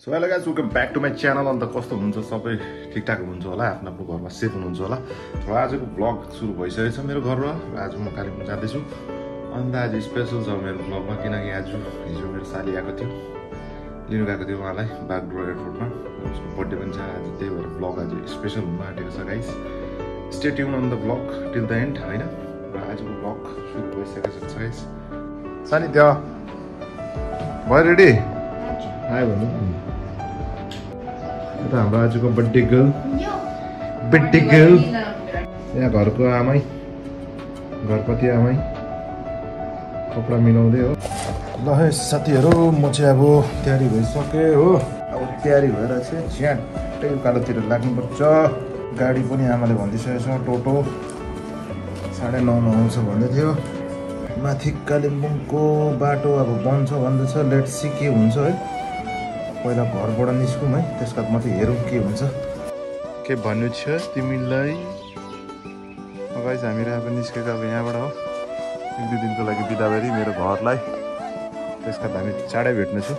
So hello guys, welcome back to my channel. अन्त कस्तो हुनुहुन्छ सबै? ठिकठाक हुनुहुन्छ होला, आफ्नो आफ्नो घरमा सेफ हुनुहुन्छ होला। र आजको ब्लग सुरु भइसकेको छ मेरो घरमा। र आज म कालिम्पोङ जाँदैछु। अन्त आज स्पेसल छ मेरो ब्लगमा, किनकि आज हिजो मेरो साली आएको थियो, लिनु गएको थियो उहाँलाई बागडोग्रा एयरपोर्टमा। उसको बर्थडे पनि छ आज, त्यही भएर ब्लग आज स्पेसल हुन आँटेको छ guys. Stay tune on the blog till the end, होइन? र आजको ब्लग सुरु भइसकेको छ गाइस। साली त्यो भयो रेडी? आयो भन्नु हाम्रो आजको बर्थडे गर्ल यहाँ घरको आमै, घरपति आमै कपडा मिलाउँदै हो। ल है साथीहरू, म चाहिँ अब तयारी भइसकेँ हो। अब तयारी भएर चाहिँ झ्याटै उकालोतिर लाग्नुपर्छ। गाडी पनि आमाले भनिदिइसकेको छ, टोटो 9:30 आउँछ भन्दै थियो। माथि कालिम्पोङको बाटो अब बन्द छ भन्दैछ। लेट्स सी के हुन्छ है। पहिला घरबाट निस्कौँ है, त्यसका बाद मात्रै हेरौँ के हुन्छ। के भन्नु छ तिमीलाई? गाइस हामीहरू अब निस्केको अब यहाँबाट हो, 1-2 दिनको लागि बिदाबेरी मेरो घरलाई। त्यसका बाद हामी चाँडै भेट्नेछु।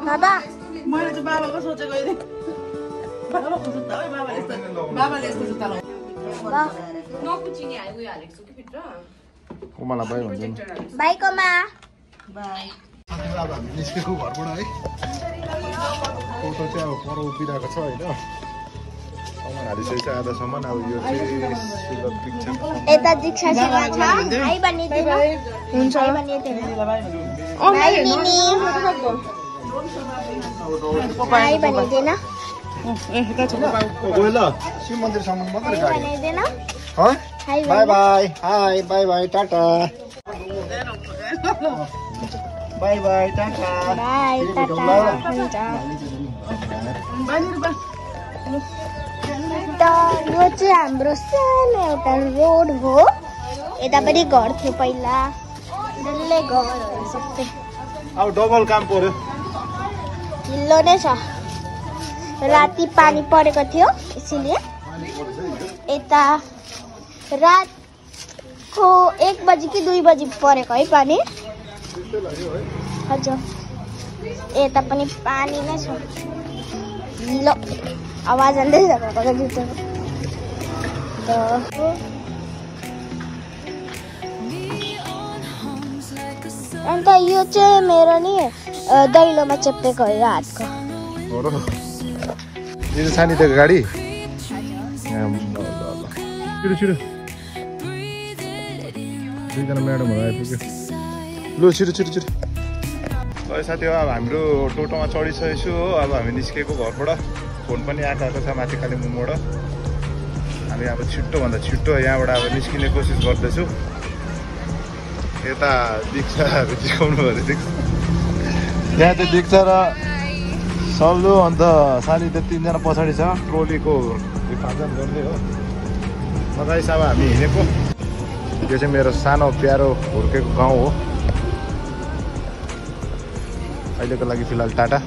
बाबा मैले चाहिँ बाबाको सोचेको अहिले बाबाको जुत्ता है, बाबाले यस्तो जुत्ता लगाउँछ। नकुचिने उयो हालेको छु कि भित्र। कोमाला बाई भन्छ नि। बाई कोमा। बाई। अब हामी निस्केको घरबाट है। टोटो चाहिँ अब पर उभिरहेको छ होइन। सामान हालिसकेको छ आधा सामान। अब यो चाहिँ सुगर पिक्चर यता दीक्षासँग छ। हाई भनिदिनु। हुन्छ हाई भनिदिनु। High mini. हाई भनिदिनु। गयो ल शिव मन्दिरसम्म मात्रै गाडी भनिदिनु। By by. High by by Tata. By by Tata. By Tata. हुन्छ। त यो चाहिँ हाम्रो सानो एउटा रोड हो। यता पनि घर थियो पहिला, डल्लै घरहरू सबै। अब डबल काम पर्यो। हिल्लो नै छ। राति पानी परेको थियो, इसीलिए यता रातको 1 बजी कि 2 बजी परेको है पानी। हजुर, यता पनि पानी नै छ। हिलो आवाज आउँदैछ घरको जुत्ताको। अन्त यो चाहिँ मेरो नि दैलोमा चेपेको हो यो हातको। यो चाहिँ सानी दिएको गाडी। छिटो छिटो, 2जना म्याडमहरू आइपुग्यो। लु छिटो छिटो छिटो। ल साथी हो, अब हाम्रो टोटोमा चढिसकेको छु हो। अब हामी निस्केको घरबाट। फोन पनि आएको छ माथि कालिम्पोङबाट। हामी अब छिट्टोभन्दा छिट्टो यहाँबाट अब निस्किने कोसिस गर्दैछु। यता दीक्षाहरू देखाउनु भयो। यहाँ चाहिँ दीक्षा र सल्लु अन्त सानी त 3जना पछाडि छ। ट्रोलीको हिफाजत गर्दै हो। गाइस अब हामी हिँडेको यो चाहिँ मेरो सानो प्यारो हुर्केको गाउँ हो। अहिलेको लागि फिलहाल टाटा।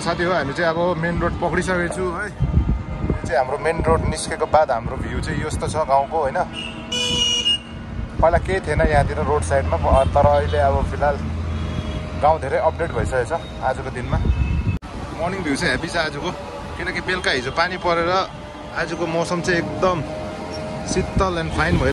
साथी हो, हामी चाहिँ अब मेन रोड पक्रिसकेको छु है। यो चाहिँ हाम्रो मेन रोड निस्केको बाद हाम्रो भ्यू चाहिँ यस्तो छ गाउँको, होइन? पहिला केही थिएन यहाँतिर रोड साइडमा, तर अहिले अब फिलहाल गाउँ धेरै अपडेट भइसकेको छ आजको दिनमा। मर्निङ भ्यू चाहिँ हेभी छ आजको, किनकि बेलुका हिजो पानी परेर आजको मौसम चाहिँ एकदम शीतल एन्ड फाइन भयो।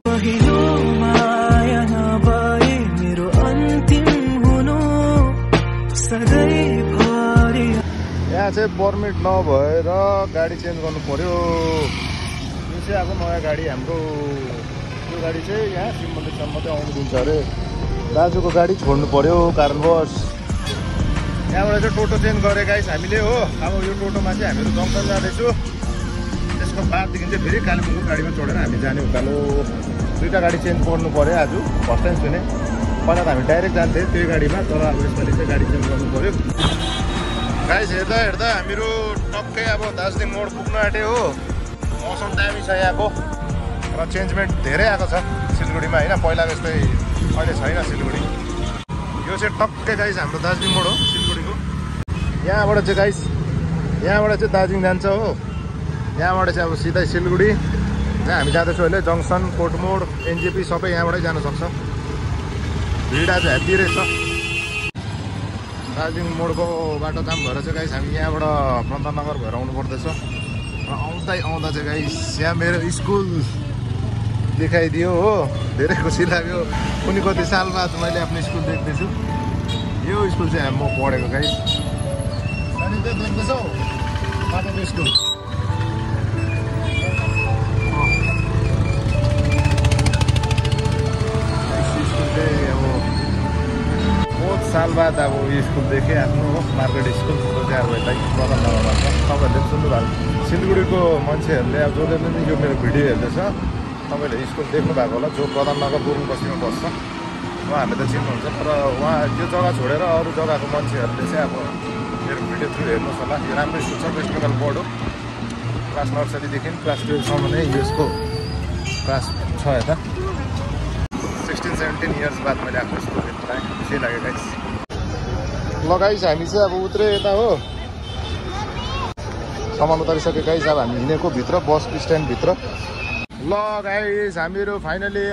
यहाँ चाहिँ पर्मिट नभएर गाडी चेन्ज गर्नु पर्यो। यो चाहिँ अब नयाँ गाडी हाम्रो। यो गाडी चाहिँ यहाँ शिव मन्दिरसम्म चाहिँ आउनु दिन्छ अरे। दाजुको गाडी छोड्नु पर्यो कारणवश। यहाँबाट चाहिँ टोटो चेन्ज गरे गाइस हामीले हो। अब यो टोटोमा चाहिँ हामीहरू जङ्गल जाँदैछु। त्यसको बाददेखि चाहिँ फेरि कालिम्पोङको गाडीमा चढेर हामी जाने उकालो। 2टा गाडी चेन्ज गर्नु पर्यो आज, फर्स्ट टाइम छुने। पहिला त हामी डाइरेक्ट जान्थ्यौँ त्यही गाडीमा, तर अब यसपालि चाहिँ गाडी चेन्ज गर्नु पर्यो। गाइस हेर्दा हेर्दा हामीहरू टक्कै अब दार्जिलिङ मोड पुग्न आँट्यो हो। मौसम दामी छ यहाँको र चेन्जमेन्ट धेरै आएको छ सिलगढीमा, होइन? पहिला जस्तै अहिले छैन सिलगढी। यो चाहिँ टक्कै गाइस हाम्रो दार्जिलिङ मोड हो सिलगढीको। यहाँबाट चाहिँ गाइस, यहाँबाट चाहिँ दार्जिलिङ जान्छ हो। यहाँबाट चाहिँ अब सिधै सिलगढी चाहिँ हामी जाँदैछौँ अहिले जङ्सन कोटमोड एनजेपी सबै यहाँबाटै जान सक्छ भिड आज हेभी रहेछ दार्जिलिङ मोडको बाटो जाम भएर चाहिँ गाइस हामी यहाँबाट प्रन्तनगर भएर आउनु पर्दैछ र आउँदा चाहिँ गाइस यहाँ मेरो स्कुल देखाइदियो हो धेरै खुसी लाग्यो कुनै कति साल बाद मैले आफ्नो स्कुल देख्दैछु यो स्कुल चाहिँ म पढेको गाइस अनि त्यो देख्दैछौ बाटोको स्कुल बहुत साल बाद अब स्कुल देखेँ आफ्नो मार्केट स्कुल चाहिँ अब यता प्रधाननगरमा छ तपाईँहरूले पनि सुन्नुभएको सिलगढीको मान्छेहरूले अब जसले पनि यो मेरो भिडियो हेर्दैछ तपाईँले स्कुल देख्नु भएको होला जो प्रधाननगर बुरुङ बस्तीमा बस्छ उहाँहरूले त चिन्नुहुन्छ तर उहाँ त्यो जग्गा छोडेर अरू जग्गाको मान्छेहरूले चाहिँ अब मेरो भिडियो थ्रु हेर्नुहोस् होला यो राम्रो स्कुल छ वेस्ट बेङ्गल बोर्ड हो क्लास नर्सरीदेखि क्लास 12सम्म नै यसको क्लास छ यता 16-17 इयर्स बाद मैले आफ्नो स्कुल देख्नु पाएँ खुसी लाग्यो गाइस ल गाइस हामी चाहिँ अब उत्रे यता हो सामान उतारिसक्यो गाइस अब हामी हिँडेको भित्र बस स्ट्यान्डभित्र ल गाइस हामीहरू फाइनली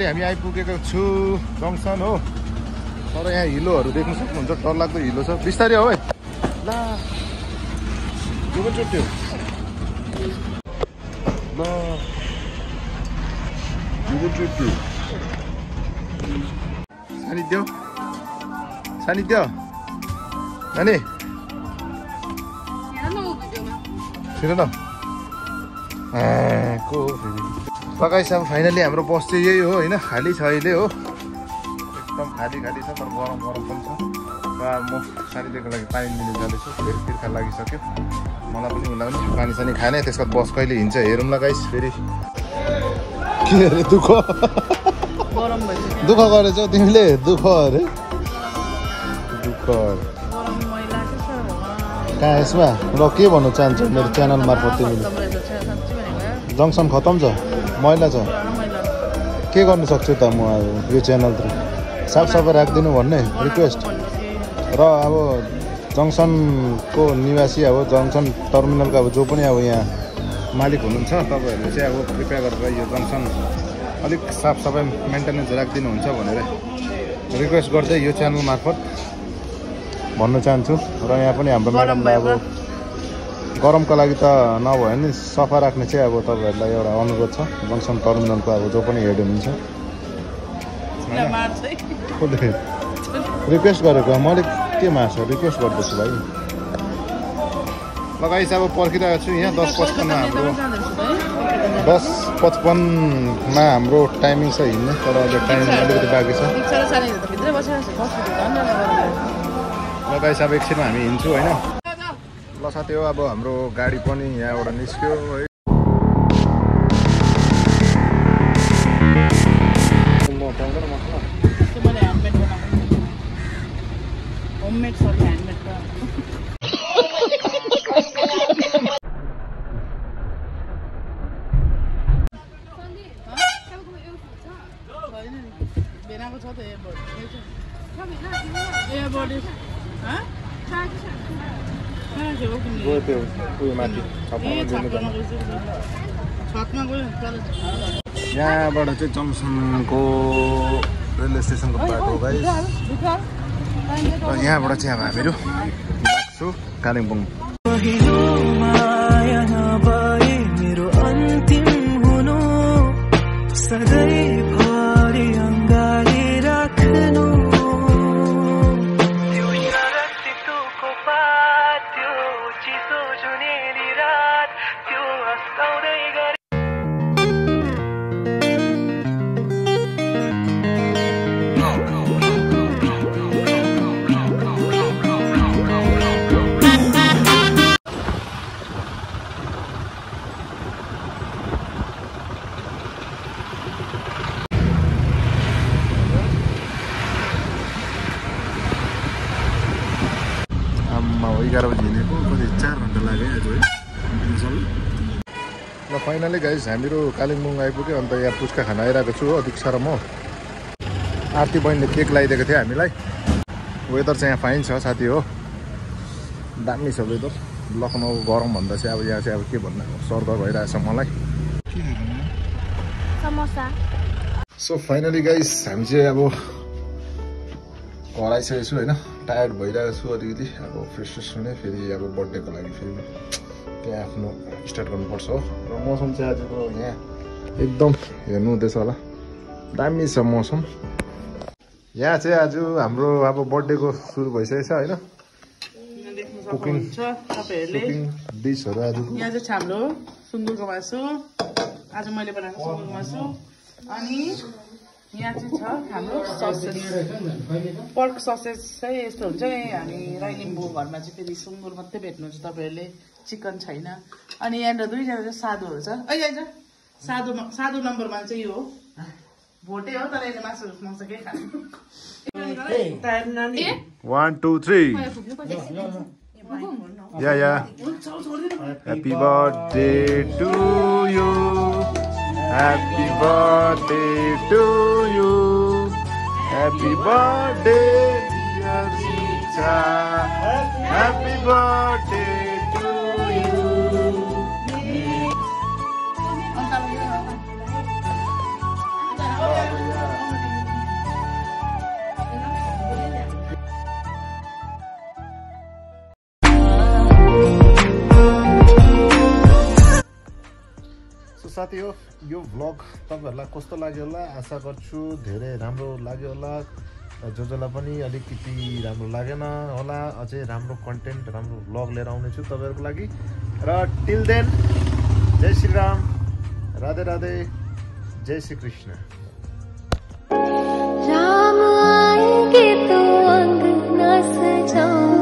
हामी आइपुगेको छु जङ्सन हो तर यहाँ हिलोहरू देख्नु सक्नुहुन्छ डरलाग्दो हिलो छ बिस्तारै हो है ल जो पनि चुट्यो ल सानिध्य नानी छिर न को लगाइस अब फाइनली हाम्रो बस चाहिँ यही हो होइन खाली छ अहिले हो एकदम खाली छ तर गरम पनि छ र म सानिध्यको लागि पानी लिनु जाँदैछु फेरि तिर्खा लागिसक्यो मलाई पनि उसलाई पनि पानी सानी खाने त्यसको बाद बस कहिले हिँड्छ हेरौँ लगाइस फेरि के अरे दुःख गरेछौ तिमीले दुःख अरे कहाँ यसमा र के भन्नु चाहन्छौ मेरो च्यानल मार्फत तिमीले जङ्सन खतम छ मैला छ के गर्नु सक्छु त म अब यो च्यानल थ्रु साफसफाइ राखिदिनु भन्ने रिक्वेस्ट र अब जङ्सनको निवासी अब जङ्सन टर्मिनलको अब जो पनि अब यहाँ मालिक हुनुहुन्छ तपाईँहरूले चाहिँ अब कृपया गरेर यो जङ्सन अलिक साफसफाइ मेन्टेनेन्स राखिदिनुहुन्छ भनेर रिक्वेस्ट गर्दै यो च्यानल मार्फत भन्न चाहन्छु र यहाँ पनि हाम्रो म्याडमलाई अब गरमको लागि त नभए नि सफा राख्ने चाहिँ अब तपाईँहरूलाई एउटा अनुरोध छ जङ्सन टर्मिनलको अब जो पनि हेड हुनुहुन्छ रिक्वेस्ट गरेको मैले के मार्छ रिक्वेस्ट गर्दैछु भाइ लगाइस अब पर्खिरहेको छु यहाँ 10:55मा हाम्रो 10:55मा हाम्रो टाइमिङ छ हिँड्ने तर अहिले टाइमिङ अलिकति बाँकी छ लगाइस अब एकछिनमा हामी हिँड्छौँ होइन ल साथी हो अब हाम्रो गाडी पनि यहाँबाट निस्क्यो है यहाँबाट चाहिँ जङ्सनको रेलवे स्टेसनको बाटो गाइस र यहाँबाट चाहिँ अब हामीहरू लाग्छु कालिम्पोङ आम्मा 11 बजी हिँडेको कति 4 घन्टा लाग्यो आज है ल फाइनली गाइस हामीहरू कालिम्पोङ आइपुग्यो अन्त यहाँ पुच्का खाना आइरहेको छु हो दीक्षा र म आरती बहिनीले केक ल्याइदिएको थियो हामीलाई वेदर चाहिँ यहाँ फाइन छ साथी हो दामी छ वेदर लखनऊ गरम भन्दा चाहिँ अब यहाँ चाहिँ अब के भन्नु सर्द भइरहेछ मलाई समोसा सो फाइनली गाइस हामी चाहिँ अब घर आइसकेको छु होइन टायर्ड भइरहेको छु अलिकति अब फ्रेस हुने फेरि अब बर्थडेको लागि फेरि त्यहाँ आफ्नो स्टार्ट गर्नुपर्छ हो र मौसम चाहिँ आजको यहाँ एकदम हेर्नु हुँदैछ होला दामी छ मौसम यहाँ चाहिँ आज हाम्रो अब बर्थडेको सुरु भइसकेको छ होइन कुकिङ डिसहरू आजको यहाँ चाहिँ हाम्रो सुँगुरको मासु आज मैले बनाएको सुँगुरको मासु अनि यहाँ चाहिँ छ हाम्रो ससेज पर्क ससेज चाहिँ यस्तो हुन्छ हामी राई लिम्बू घरमा चाहिँ फेरि सुँगुर मात्रै भेट्नुहुन्छ तपाईँहरूले चिकन छैन अनि यहाँनिर दुईजना चाहिँ साधुहरू छ अहिले साधु नम्बरमा चाहिँ यो हो भोटे हो तर यसले मासुहरू खुवाउँछ केही खानु 1 2 3 Yeah. Happy birthday to you. Happy birthday to you. Happy birthday, dear Sita. Happy birthday to you. साथी हो यो भ्लग तपाईहरुलाई कस्तो लाग्यो होला आशा गर्छु धेरै राम्रो लाग्यो होला जो जसलाई पनि अलिकति राम्रो लागेन होला अझै राम्रो कन्टेन्ट राम्रो भ्लग लिएर आउने छु तपाईहरुको लागि र टिल देन जय श्री राम राधे राधे जय श्री कृष्ण राम आएंगे तो अंगना सजाऊं